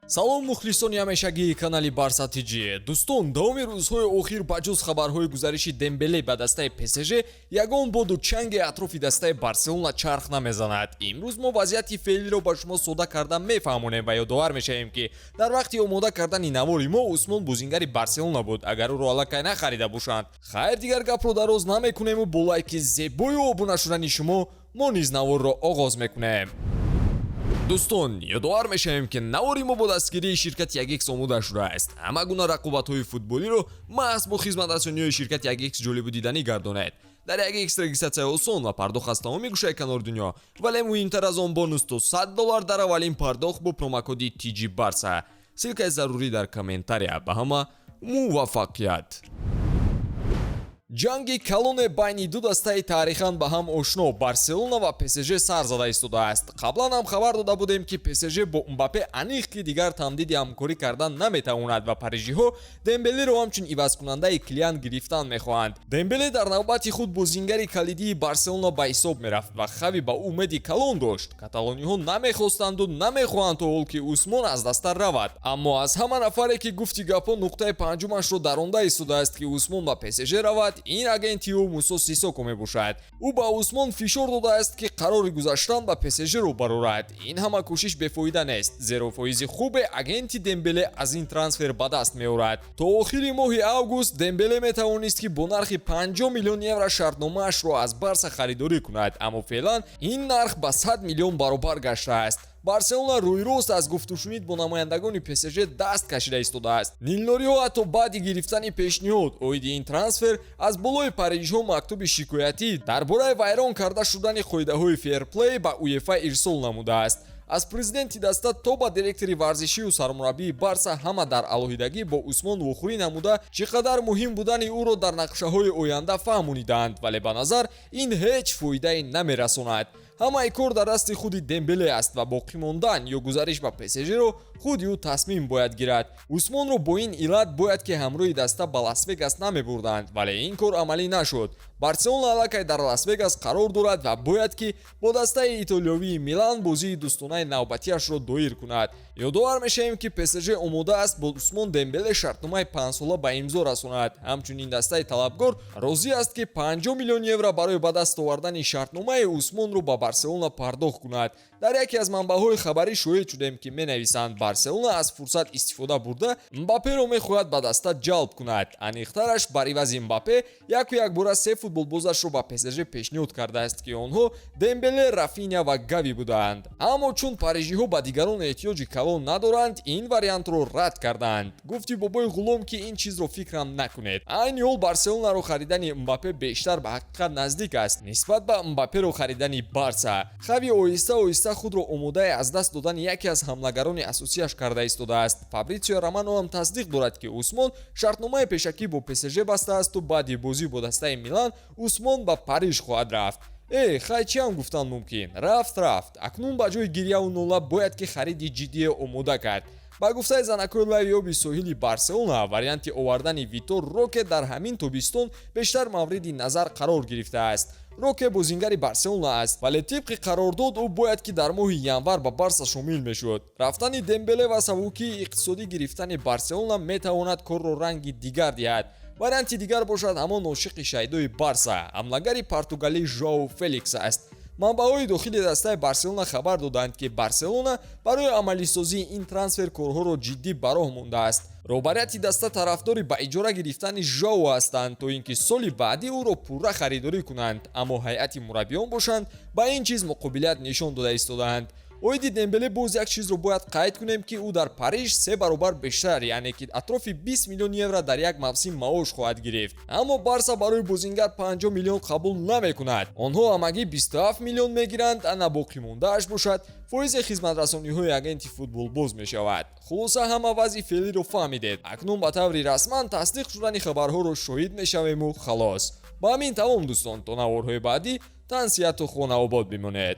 салом мухлисони ҳамешагии канали Барса ТG. Дӯстон, давоми рӯзҳои охир ба ҷуз хабарҳои гузариши Дембеле ба дастаи ПСЖ ягон боду чанге атрофи дастаи Барселона чарх намезанад. Имрӯз мо вазъияти феълиро ба шумо сода карда мефаҳмонем ва ёдовар мешавем ки дар вақти омода кардани навори мо Усмон бузингари Барселона буд, агар ӯро аллакай нахарида бошанд. Хайр, дигар гапро дароз намекунему. Бо лайки зебою обуна шудани шумо мо низ наворро оғоз мекунем. дӯстон, ёдовар мешавем ки навори мо бо дастгирии ширкати 1x омода шудааст. ҳама гуна рақобатҳои футболиро маҳз бо хизматрасониҳои ширкати 1x ҷолибу диданӣ гардонед. дар 1x регистратсия осон ва пардохт аз тамоми гӯшаи канори дунё, вале муҳимтар аз он бонус то $100 дар аввалин пардохт бо промокоди TG Barsa. силкаи зарурӣ дар комментария. Ба ҳама муваффақият. ҷанги калоне байни ду дастаи таърихан ба ҳам ошно Барселона ва ПСЖ сар зада истодааст. қаблан ҳам хабар дода будем ки ПСЖ бо Мбаппе аниқ ки дигар тамдиди ҳамкорӣ кардан наметавонад ва парижиҳо Дембелеро ҳамчун ивазкунандаи Килиан гирифтан мехоҳанд. Дембеле дар навбати худ бозингари калидии Барселона ба ҳисоб мерафт ва хави ба умеди калон дошт. Каталониҳо намехостанду намехоҳанд то ҳол ки Усмон аз даста равад. аммо аз ҳама нафаре ки гуфти гапҳо нуқтаи панҷумашро дар онда истодааст ки Усмон ба ПСЖ равад, ин агенти ӯ Мусо Сисоко мебошад. ӯ ба Усмон фишор додааст ки қарори гузаштан ба ПСЖ-ро барорад. ин ҳама кӯшиш бефоида нест, зеро фоизи хубе агенти Дембеле аз ин трансфер ба даст меорад. то охири моҳи август Дембеле метавонист ки бо нархи 50 миллион евро шартномаашро аз Барса харидорӣ кунад, аммо феълан ин нарх ба 100 миллион баробар гаштааст. Барселона рӯйрост аз гуфтушунид бо намояндагони ПСЖ даст кашида истодааст. нилнориҳо ҳатто баъди гирифтани пешниҳод оиди ин трансфер аз болои парижҳо мактуби шикоятӣ дар бораи вайрон карда шудани қоидаҳои фейрплей ба УЕФА ирсол намудааст. аз президенти даста то ба директори варзишию сармураббии Барса ҳама дар алоҳидагӣ бо Усмон вохӯрӣ намуда чӣ қадар муҳим будани ӯро дар нақшаҳои оянда фаҳмонидаанд, вале ба назар ин ҳеҷ фоидае намерасонад. ҳамаи кор дар дасти худи Дембеле аст ва боқӣ мондан ё гузариш ба ПСЖ-ро худи ӯ тасмим бояд гирад. Усмонро бо ин иллат бояд ки ҳамроҳи даста ба Лас-Вегас намебурданд, вале ин кор амалӣ нашуд. Барселона аллакай дар Лас-Вегас қарор дорад ва бояд ки бо дастаи итолиёвии Милан бозии дӯстонаи навбатиашро доир кунад. ёдовар мешавем ки ПСЖ омода аст бо Усмон Дембеле шартномаи 5 сола ба имзо расонад. ҳамчунин дастаи талабгор розӣ аст ки 50 миллион евро барои ба даст овардани шартномаи Усмонро ба Барселона пардохт кунад. дар яке аз манбаъҳои хабарӣ шоҳид шудем ки менависанд Барселона аз фурсат истифода бурда Мбапперо мехоҳад ба даста ҷалб кунад. аниқтараш бар ивази Мбаппе яку якбора се футболбозашро ба ПСЖ пешниҳод кардааст ки онҳо Дембеле, Рафиня ва Гави будаанд. аммо чун парижиҳо ба дигарон эҳтиёҷи калон надоранд, ин вариантро рад карданд. гуфти бобои ғулом ки ин чизро фикрам накунед. айни ҳол Барселонаро харидани Мбаппе бештар ба ҳақиқат наздик аст нисбат ба Мбапперо харидани Барса. хави оҳиста оҳиста худро омодаи аз даст додани яке аз ҳамлагарони асосияш карда истодааст. Фабрицио Романо ҳам тасдиқ дорад ки Усмон шартномаи пешакӣ бо ПСЖ бастаасту баъди бозӣ бо дастаи Милан Усмон ба Париж хоҳад рафт. хай чиам гуфтан мумкин? рафт. акнун ба ҷои гирьяву нола бояд ки хариди ҷиддие омода кард. ба гуфтаи занакои лайёби соҳили Барселона, варианти овардани Витор Роке дар ҳамин тобистон бештар мавриди назар қарор гирифтааст. Роке бозингари Барселона аст, вале тибқи қарордод ӯ бояд ки дар моҳи январ ба Барса шомил мешуд. рафтани Дембеле ва сабукии иқтисодӣ гирифтани Барселона метавонад корро ранги дигар диҳад. варианти дигар бошад ҳамон ошиқи шайдои Барса, ҳамлагари португалӣ Жоау Феликс аст. манбаъҳои дохили дастаи Барселона хабар доданд ки Барселона барои амалисозии ин трансфер корҳоро ҷиддӣ ба роҳ мондааст. роҳбарияти даста тарафдори ба иҷора гирифтани Жоу ҳастанд то ин ки соли баъдӣ ӯро пурра харидорӣ кунанд, аммо ҳайати мураббиён бошанд ба ин чиз муқобилият нишон дода истодаанд. оиди Дембеле боз як чизро бояд қайд кунем ки ӯ дар Париж 3 баробар бештар, яъне ки атрофи 20 миллион евро дар як мавсим маош хоҳад гирифт. аммо Барса барои бозингар 50 миллион қабул намекунад. онҳо ҳамагӣ 27 миллион мегиранд, ана боқӣ мондааш бошад фоизи хизматрасониҳои агенти футболбоз мешавад. хулоса ҳама вазъи феълиро фаҳмидед. акнун ба таври расман тасдиқ шудани хабарҳоро шоҳид мешавему халос. ба ҳамин тамом дӯстон, то наворҳои баъдӣ тансияту хонаобод бимонед.